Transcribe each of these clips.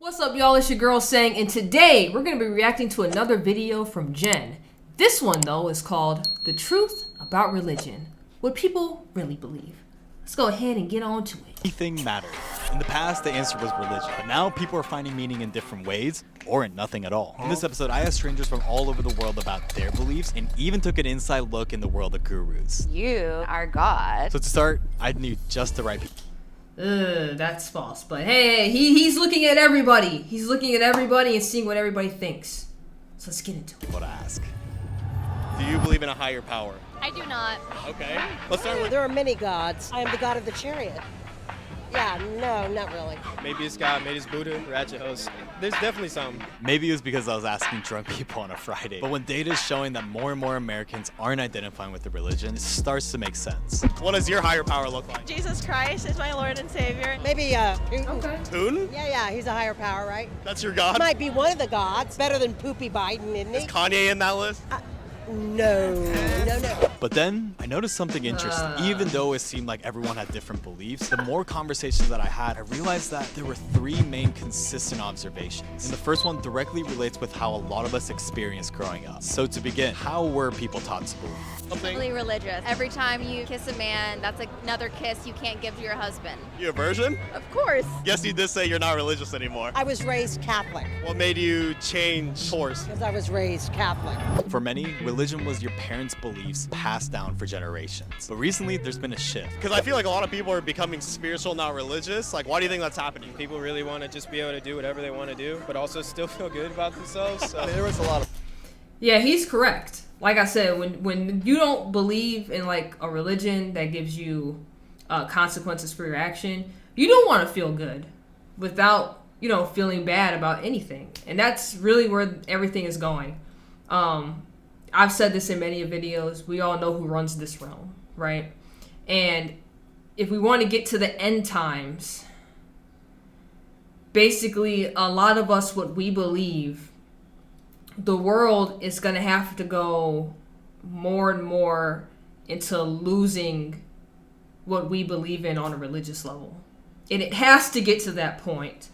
What's up, y'all? It's your girl Sang, and today we're going to be reacting to another video from Jen. This one, though, is called The Truth About Religion. What people really believe. Let's go ahead and get on to it. Anything mattered. In the past, the answer was religion, but now people are finding meaning in different ways, or in nothing at all. In this episode, I asked strangers from all over the world about their beliefs, and even took an inside look in the world of gurus. You are God. So to start, I knew just the right people. That's false. But hey, he's looking at everybody. He's looking at everybody and seeing what everybody thinks. So let's get into it. What to ask. Do you believe in a higher power? I do not. Okay. Let's start with There are many gods. I am the god of the chariot. Yeah, no, not really. maybe it's God, maybe it's Buddha, Ratchet Host. There's definitely some. Maybe it was because I was asking drunk people on a Friday. But when data is showing that more and more Americans aren't identifying with the religion, it starts to make sense. What does your higher power look like? Jesus Christ is my Lord and Savior. Maybe Putin. Okay. Putin? Yeah, he's a higher power, right? That's your God? Might be one of the gods. Better than Poopy Biden, isn't he? Is Kanye in that list? No. But then I noticed something interesting. Even though it seemed like everyone had different beliefs, the more conversations that I had, I realized that there were three main consistent observations. And the first one directly relates with how a lot of us experienced growing up. So to begin, how were people taught to believe? Really religious. Every time you kiss a man, that's another kiss you can't give to your husband. You a virgin? Of course. Guess you did say you're not religious anymore. I was raised Catholic What made you change course? because I was raised Catholic. For many, religion was your parents' beliefs passed down for generations. But recently, there's been a shift. Because I feel like a lot of people are becoming spiritual, not religious. Like, why do you think that's happening? People really want to just be able to do whatever they want to do, but also still feel good about themselves. So. There was a lot of Yeah, he's correct. Like I said, when you don't believe in like a religion that gives you consequences for your action, you don't want to feel good without, feeling bad about anything. And that's really where everything is going. I've said this in many videos. We all know who runs this realm, right? And if we want to get to the end times, basically a lot of us, what we believe, the world is going to have to go more and more into losing what we believe in on a religious level. And it has to get to that point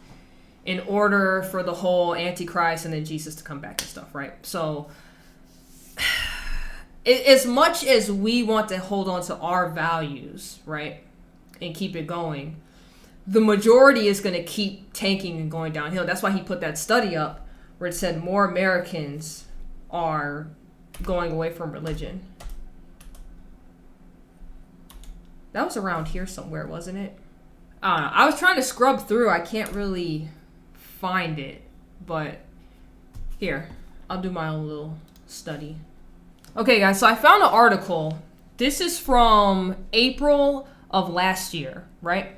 in order for the whole Antichrist and then Jesus to come back and stuff, right? So as much as we want to hold on to our values, right, and keep it going, the majority is going to keep tanking and going downhill. That's why he put that study up where it said more Americans are going away from religion. That was around here somewhere, wasn't it? I was trying to scrub through. I can't really find it. But here, I'll do my own little study. Okay, guys, so I found an article. This is from April of last year, right?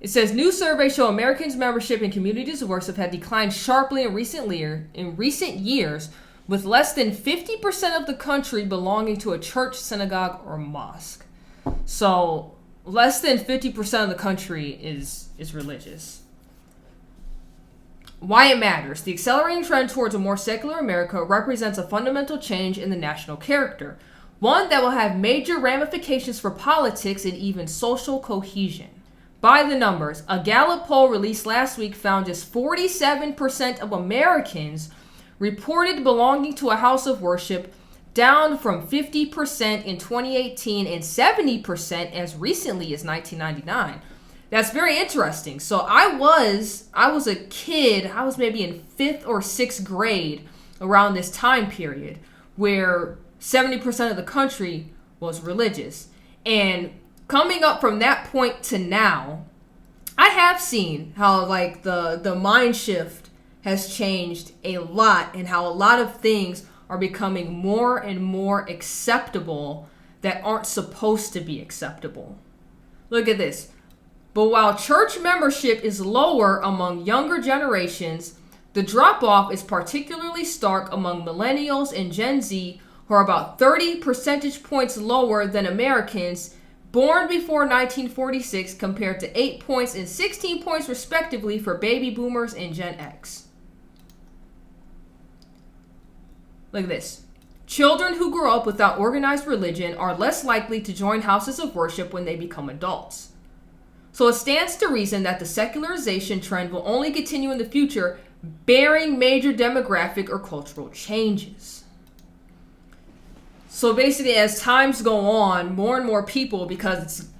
It says, new surveys show Americans' membership in communities of worship have declined sharply in recent years, with less than 50% of the country belonging to a church, synagogue, or mosque. So, less than 50% of the country is religious. Why it matters. The accelerating trend towards a more secular America represents a fundamental change in the national character, one that will have major ramifications for politics and even social cohesion. By the numbers, a Gallup poll released last week found just 47% of Americans reported belonging to a house of worship, down from 50% in 2018 and 70% as recently as 1999. That's very interesting. So I was a kid, I was maybe in 5th or 6th grade around this time period where 70% of the country was religious. And coming up from that point to now, I have seen how like the mind shift has changed a lot and how a lot of things are becoming more and more acceptable that aren't supposed to be acceptable. Look at this. But while church membership is lower among younger generations, the drop-off is particularly stark among millennials and Gen Z, who are about 30 percentage points lower than Americans born before 1946, compared to 8 points and 16 points respectively for baby boomers and Gen X. Look at this. Children who grow up without organized religion are less likely to join houses of worship when they become adults. So it stands to reason that the secularization trend will only continue in the future, bearing major demographic or cultural changes. So basically, as times go on, more and more people, because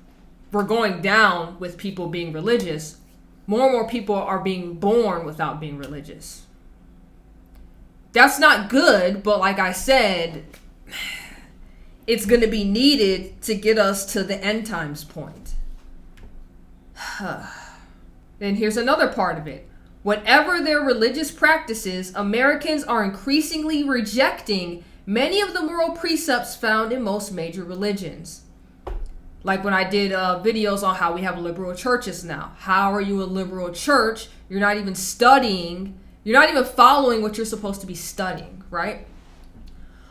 we're going down with people being religious, more and more people are being born without being religious. That's not good, but like I said, it's going to be needed to get us to the end times point. Then here's another part of it. Whatever their religious practices, Americans are increasingly rejecting many of the moral precepts found in most major religions. Like when I did videos on how we have liberal churches now. How are you a liberal church? You're not even studying. You're not even following what you're supposed to be studying, right?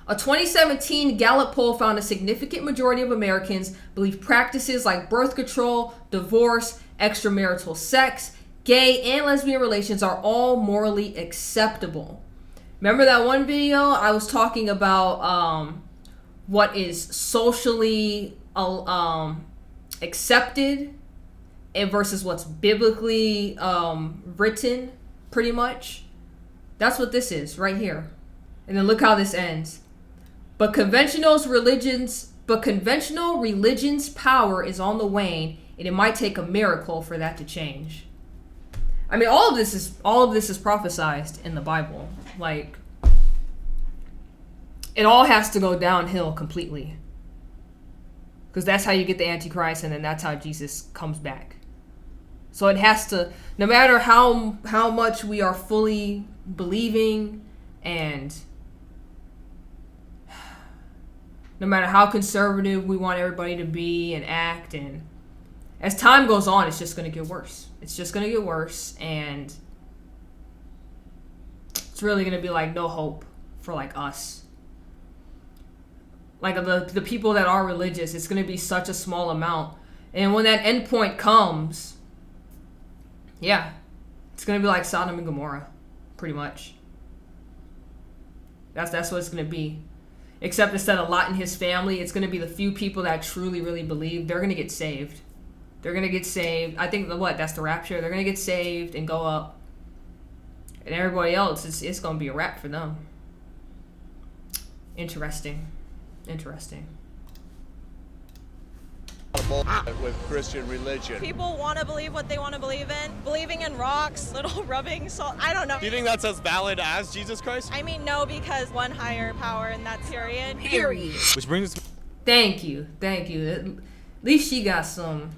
A 2017 Gallup poll found a significant majority of Americans believe practices like birth control, divorce, extramarital sex, gay and lesbian relations are all morally acceptable. Remember that one video I was talking about what is socially accepted and versus what's biblically written, pretty much? That's what this is right here. And then look how this ends. But conventional religion's power is on the wane, and it might take a miracle for that to change. I mean, all of this is prophesized in the Bible. Like, it all has to go downhill completely, because that's how you get the Antichrist, and then that's how Jesus comes back. So it has to, no matter how much we are fully believing, and no matter how conservative we want everybody to be and act, and as time goes on, it's just going to get worse. It's just going to get worse, and it's really going to be like no hope for like us. Like the people that are religious, it's going to be such a small amount. And when that end point comes, yeah, it's going to be like Sodom and Gomorrah, pretty much. That's what it's going to be. Except instead of Lot and his family, it's going to be the few people that truly, really believe. They're going to get saved. They're going to get saved. I think that's the rapture. They're going to get saved and go up. And everybody else, it's going to be a wrap for them. Interesting. With Christian religion. People want to believe what they want to believe in. Believing in rocks, little rubbing salt. I don't know. Do you think that's as valid as Jesus Christ? I mean, no, because one higher power, and that's period. Which brings us. Thank you. At least she got some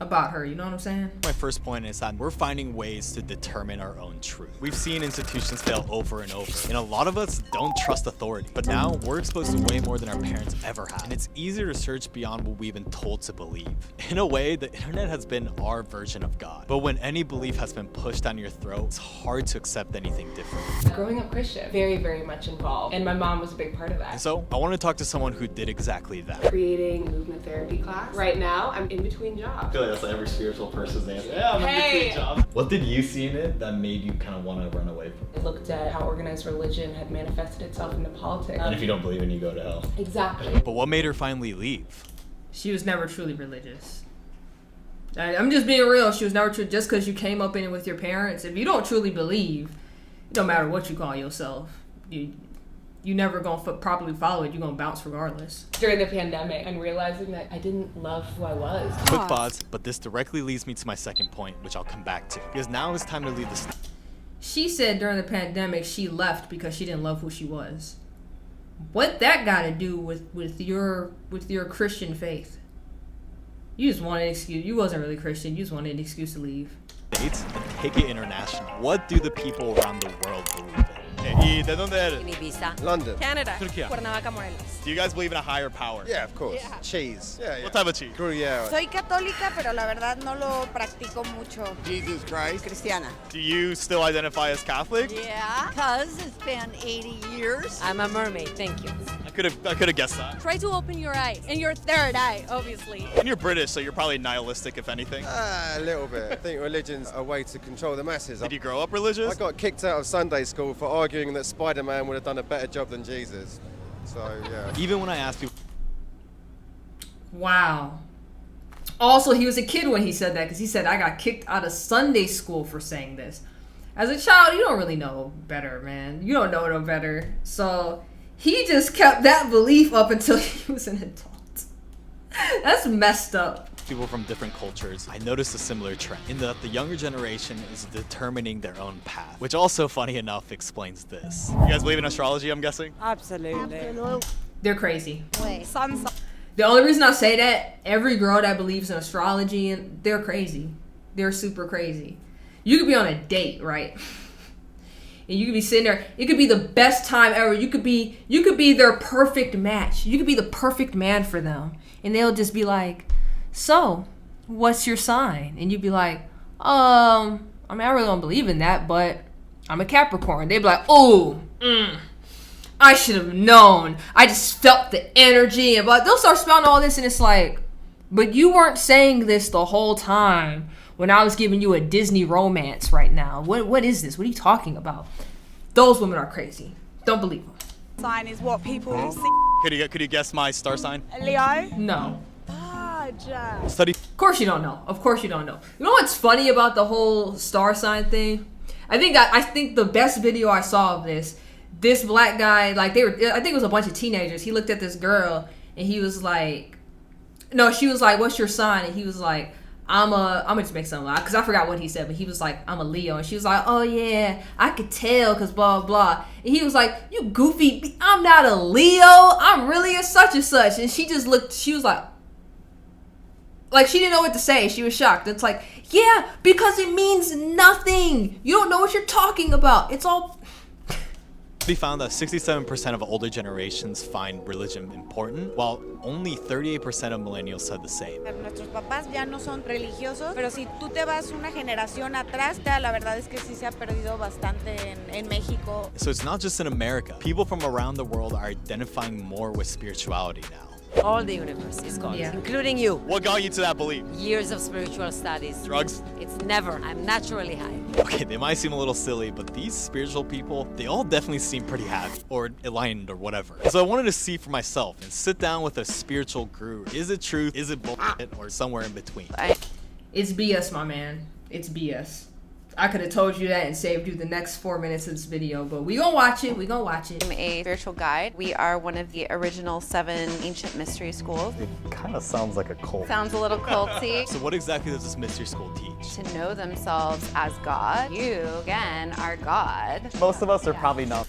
about her, you know what I'm saying? My first point is that we're finding ways to determine our own truth. We've seen institutions fail over and over, and a lot of us don't trust authority. But now we're exposed to way more than our parents ever have, and it's easier to search beyond what we've been told to believe. In a way, the internet has been our version of God. But when any belief has been pushed down your throat, it's hard to accept anything different. Growing up Christian, very, very much involved, and my mom was a big part of that. So I want to talk to someone who did exactly that. Creating a movement therapy class. Right now, I'm in between jobs. That's like every spiritual person's answer. Yeah, I'm in between jobs. What did you see in it that made you kind of want to run away from it? I looked at how organized religion had manifested itself into politics. And if you don't believe in, you go to hell. Exactly. But what made her finally leave? She was never truly religious. I'm just being real. She was never true. Just because you came up in it with your parents, if you don't truly believe, it don't matter what you call yourself. You never gonna properly follow it. You're gonna bounce regardless. During the pandemic, and realizing that I didn't love who I was. Quick pause, but this directly leads me to my second point, which I'll come back to. Because now it's time to leave this. She said during the pandemic she left because she didn't love who she was. What that got to do with your Christian faith? You just wanted an excuse. You wasn't really Christian. You just wanted an excuse to leave. States and take it international. What do the people around the world believe in? ¿Y de dónde eres? Ibiza. London. Canada. Turquía. Cuernavaca, Morelos. Do you guys believe in a higher power? Yeah, of course. Yeah. Cheese. Yeah. What type of cheese? Gruyere. Soy católica, pero la verdad no lo practico mucho. Jesus Christ. Cristiana. Do you still identify as Catholic? Yeah, because it's been 80 years. I'm a mermaid, thank you. I could have guessed that. Try to open your eyes. And your third eye, obviously. And you're British, so you're probably nihilistic, if anything. A little bit. I think religion's a way to control the masses. Did you grow up religious? I got kicked out of Sunday school for arguing that Spider-Man would have done a better job than Jesus. So, yeah. Even when I ask people. Wow. Also, he was a kid when he said that, because he said, I got kicked out of Sunday school for saying this. As a child, you don't really know better, man. You don't know no better. So he just kept that belief up until he was an adult. That's messed up. People from different cultures, I noticed a similar trend in that the younger generation is determining their own path, which also, funny enough, explains this. You guys believe in astrology, I'm guessing? Absolutely. They're crazy. Wait. The only reason I say that, every girl that believes in astrology, and they're crazy. They're super crazy. You could be on a date, right? And you could be sitting there. It could be the best time ever. You could be their perfect match. You could be the perfect man for them. And they'll just be like, so, what's your sign? And you'd be like, I mean, I really don't believe in that, but I'm a Capricorn. They'd be like, oh, I should have known. I just felt the energy. And but they'll start spouting all this, and it's like, but you weren't saying this the whole time when I was giving you a Disney romance right now. What is this? What are you talking about? Those women are crazy. Don't believe them. Sign is what people see. Could you guess my star sign? Leo? No. Study. Of course you don't know. Of course you don't know. You know what's funny about the whole star sign thing? I think the best video I saw of this black guy, like I think it was a bunch of teenagers. He looked at this girl and he was like, no, she was like, what's your sign? And he was like, I'm gonna just make something up because I forgot what he said, but he was like, I'm a Leo. And she was like, oh yeah, I could tell because blah, blah. And he was like, you goofy, I'm not a Leo. I'm really a such and such. And she just looked, she was like she didn't know what to say. She was shocked. It's like, yeah, because it means nothing. You don't know what you're talking about. It's all... We found that 67% of older generations find religion important, while only 38% of millennials said the same. Nuestros papás ya no son religiosos, pero si tú te vas una generación atrás, la verdad es que sí se ha perdido bastante en México. So it's not just in America. People from around the world are identifying more with spirituality now. All the universe is God, including you. What got you to that belief? Years of spiritual studies. Drugs? It's never. I'm naturally high. Okay, they might seem a little silly, but these spiritual people, they all definitely seem pretty happy or enlightened or whatever. So I wanted to see for myself and sit down with a spiritual guru. Is it truth? Is it bullshit? Or somewhere in between? It's BS, my man. It's BS. I could have told you that and saved you the next 4 minutes of this video, but we gonna watch it. We gonna watch it. I'm a spiritual guide. We are one of the original 7 ancient mystery schools. It kind of sounds like a cult. Sounds a little culty. So what exactly does this mystery school teach? To know themselves as God. You, again, are God. Most of us are probably not.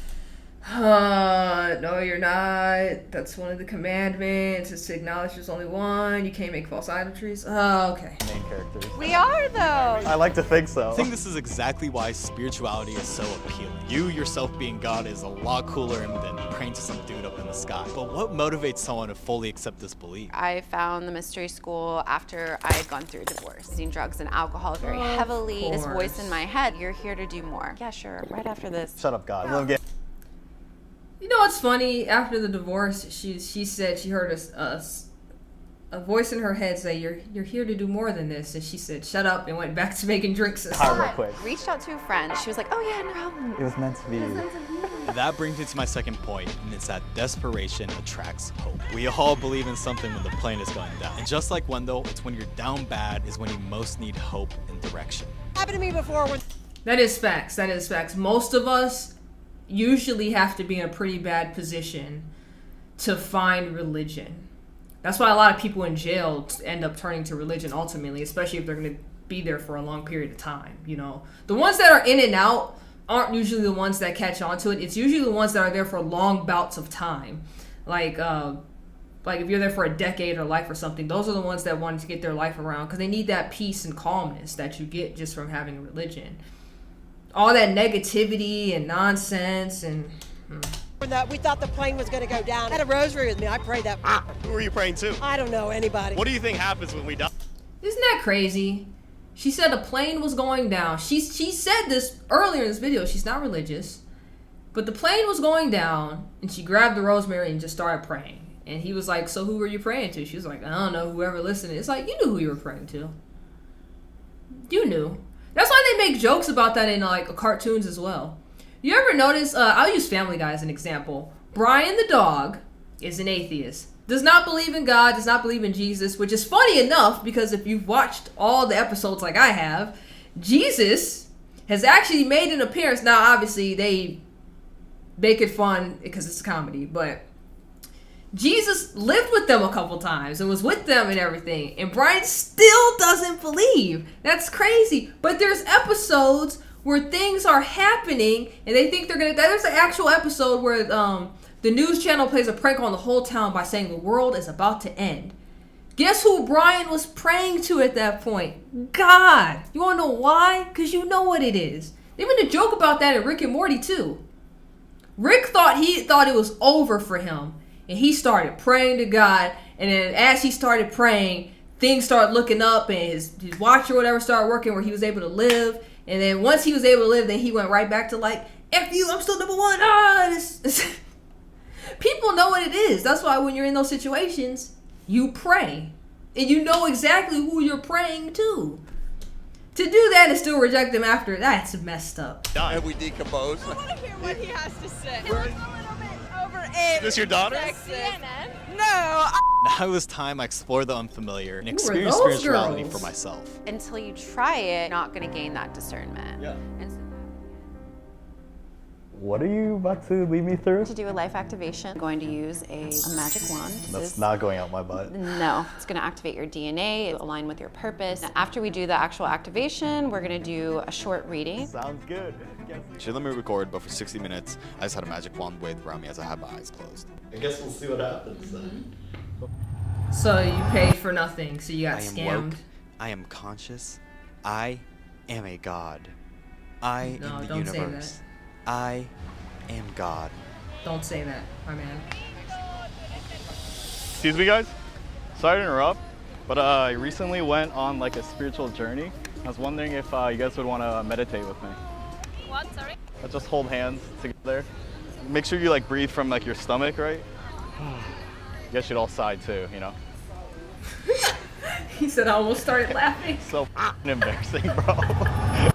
No, you're not. That's one of the commandments. Is to acknowledge there's only one. You can't make false idolatries. Oh, okay. Main characters. We are, though. I like to think so. I think this is exactly why spirituality is so appealing. You yourself being God is a lot cooler than praying to some dude up in the sky. But what motivates someone to fully accept this belief? I found the mystery school after I had gone through a divorce. Using drugs and alcohol very heavily. This voice in my head, you're here to do more. Yeah, sure. Right after this. Shut up, God. You know what's funny? After the divorce, she said she heard a voice in her head say, "You're here to do more than this," and she said, "Shut up," and went back to making drinks. Real quick. Reached out to a friend. She was like, "Oh yeah, no problem." It was meant to be. That brings me to my second point, and it's that desperation attracts hope. We all believe in something when the plane is going down. And just like Wendell, it's when you're down bad is when you most need hope and direction. Happened to me before. That is facts. That is facts. Most of us usually have to be in a pretty bad position to find religion. That's why a lot of people in jail end up turning to religion ultimately, especially if they're going to be there for a long period of time. You know, the ones that are in and out aren't usually the ones that catch on to it. It's usually the ones that are there for long bouts of time. Like if you're there for a decade or life or something, those are the ones that want to get their life around because they need that peace and calmness that you get just from having a religion. All that negativity and nonsense and... We thought the plane was going to go down. I had a rosary with me. I prayed that. Who were you praying to? I don't know anybody. What do you think happens when we die? Isn't that crazy? She said a plane was going down. She said this earlier in this video. She's not religious. But the plane was going down, and she grabbed the rosemary and just started praying. And he was like, so who were you praying to? She was like, I don't know, whoever listened. It's like, you knew who you were praying to. You knew. That's why they make jokes about that in like cartoons as well. You ever notice, I'll use Family Guy as an example. Brian the dog is an atheist. does not believe in God, does not believe in Jesus, which is funny enough because if you've watched all the episodes like I have, Jesus has actually made an appearance. Now, obviously, they make it fun because it's a comedy, but Jesus lived with them a couple times and was with them and everything, and Brian still doesn't believe. That's crazy. But there's episodes where things are happening and they think they're gonna. There's an actual episode where the news channel plays a prank on the whole town by saying the world is about to end. Guess who Brian was praying to at that point? God. You wanna know why? Because you know what it is. They made a joke about that in Rick and Morty too. Rick thought it was over for him. And he started praying to God. And then as he started praying, things started looking up and his watch or whatever started working where he was able to live. And then once he was able to live, then he went right back to like, F you, I'm still number one. People know what it is. That's why when you're in those situations, you pray. And you know exactly who you're praying to. To do that and still reject them after, that's messed up. And we decompose. I want to hear what he has to say. Is this your daughter? No. Now it was time I explore the unfamiliar and Who are experience those spirituality girls? for myself. Until you try it, you're not going to gain that discernment. Yeah. And What are you about to lead me through? to do a life activation, I'm going to use a magic wand. That's not going out my butt. No, it's going to activate your DNA, align with your purpose. After we do the actual activation, we're going to do a short reading. Sounds good. She let me record, but for 60 minutes, I just had a magic wand waved around me as I had my eyes closed. I guess we'll see what happens then. So you paid for nothing, so you got I am scammed. woke. I am conscious. I am a god. I No, am the don't say universe. I am God. Don't say that, my man. Excuse me, guys. Sorry to interrupt, but I recently went on like a spiritual journey. I was wondering if you guys would want to meditate with me. What? Sorry? Let's just hold hands together. Make sure you like breathe from like your stomach, right? You guys should all sigh too, you know. He said I almost started laughing. So embarrassing, bro.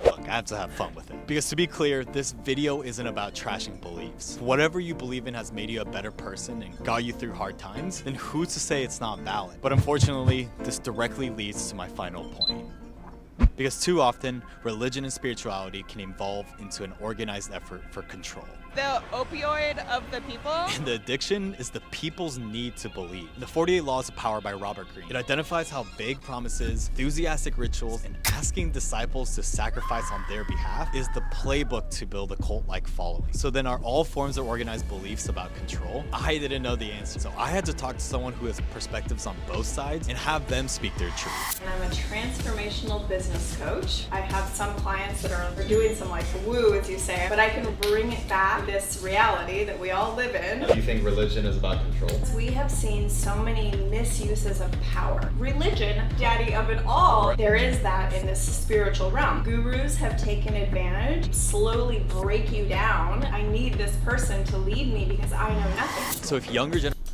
Look, I have to have fun with it. Because to be clear, this video isn't about trashing beliefs. Whatever you believe in has made you a better person and got you through hard times, then who's to say it's not valid? But unfortunately, this directly leads to my final point. Because too often, religion and spirituality can evolve into an organized effort for control. The opioid of the people? And the addiction is the people's need to believe. The 48 Laws of Power by Robert Greene. It identifies how vague promises, enthusiastic rituals, and asking disciples to sacrifice on their behalf is the playbook to build a cult-like following. So then are all forms of organized beliefs about control? I didn't know the answer. So I had to talk to someone who has perspectives on both sides and have them speak their truth. And I'm a transformational business coach. I have some clients that are doing some like woo, as you say, but I can bring it back to this reality that we all live in. Do you think religion is about control? We have seen so many misuses of power. Religion, daddy of it all, there is that in this spiritual realm. Gurus have taken advantage, slowly break you down. I need this person to lead me because I know nothing. So if younger generations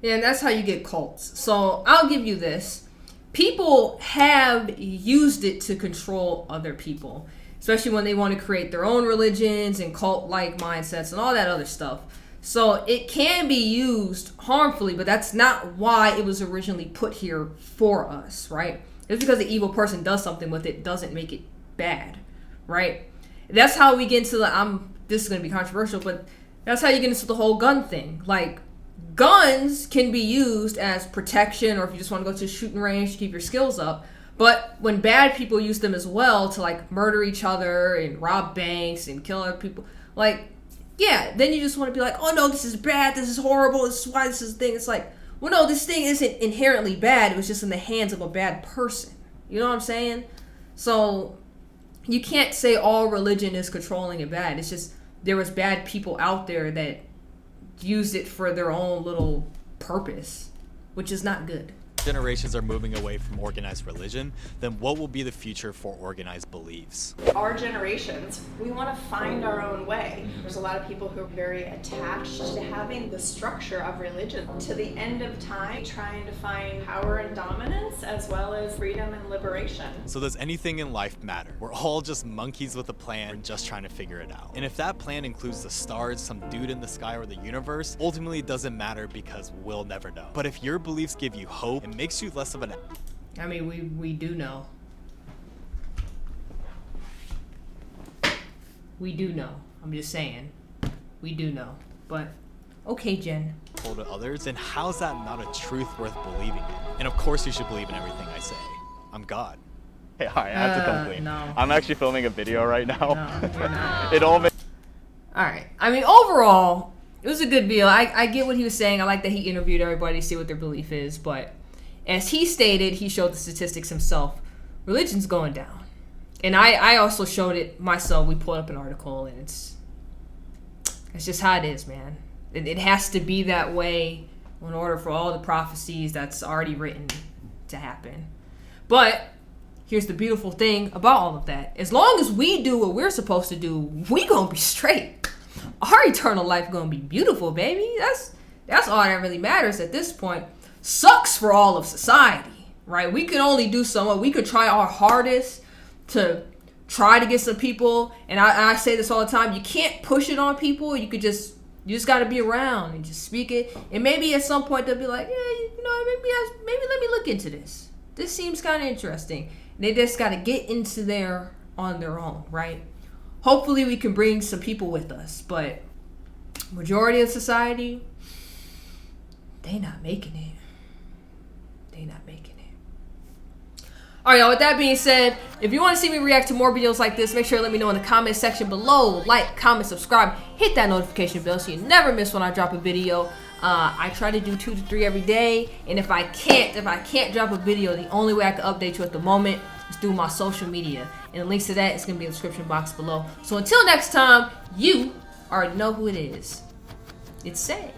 Yeah, and that's how you get cults. So I'll give you this. People have used it to control other people, especially when they want to create their own religions and cult-like mindsets and all that other stuff. So it can be used harmfully, but that's not why it was originally put here for us, right? Just because the evil person does something with it doesn't make it bad, right? That's how we get into this is going to be controversial, but that's how you get into the whole gun thing. Like, guns can be used as protection, or if you just want to go to a shooting range to keep your skills up. But when bad people use them as well to like murder each other and rob banks and kill other people, like, yeah, then you just want to be like, oh no, this is bad, this is horrible, this is why this is a thing. It's like, well, no, this thing isn't inherently bad. It was just in the hands of a bad person. You know what I'm saying? So you can't say all religion is controlling and bad. It's just there was bad people out there that used it for their own little purpose, which is not good. generations are moving away from organized religion, then what will be the future for organized beliefs? Our generations, we want to find our own way. There's a lot of people who are very attached to having the structure of religion. To the end of time, trying to find power and dominance as well as freedom and liberation. So does anything in life matter? We're all just monkeys with a plan, just trying to figure it out. And if that plan includes the stars, some dude in the sky, or the universe, ultimately it doesn't matter because we'll never know. But if your beliefs give you hope, it makes you less of an... I mean, we do know. We do know. I'm just saying. We do know. But, okay, Jen. ...to others, then how's that not a truth worth believing in? And of course you should believe in everything I say. I'm God. Hey, I have to come clean. No. I'm actually filming a video right now. No, you're not. It all makes... Alright. I mean, overall, it was a good video. I get what he was saying. I like that he interviewed everybody to see what their belief is. But as he stated, he showed the statistics himself. Religion's going down. And I also showed it myself. We pulled up an article, and it's just how it is, man. It has to be that way in order for all the prophecies that's already written to happen. But here's the beautiful thing about all of that. As long as we do what we're supposed to do, we gonna be straight. Our eternal life gonna be beautiful, baby. That's all that really matters at this point. Sucks for all of society, right? We can only do so much. We could try our hardest to try to get some people, and I say this all the time, you can't push it on people. You just got to be around and just speak it, and maybe at some point they'll be like, yeah, you know, maybe let me look into this. This seems kind of interesting. And they just got to get into there on their own, right? Hopefully we can bring some people with us, but majority of society, they not making it. They not making it. Alright, y'all, with that being said, if you want to see me react to more videos like this, make sure to let me know in the comment section below. Like, comment, subscribe, hit that notification bell so you never miss when I drop a video. I try to do 2 to 3 every day, and if I can't drop a video, the only way I can update you at the moment is through my social media. And the links to that is going to be in the description box below. So until next time, you already know who it is. It's Sang.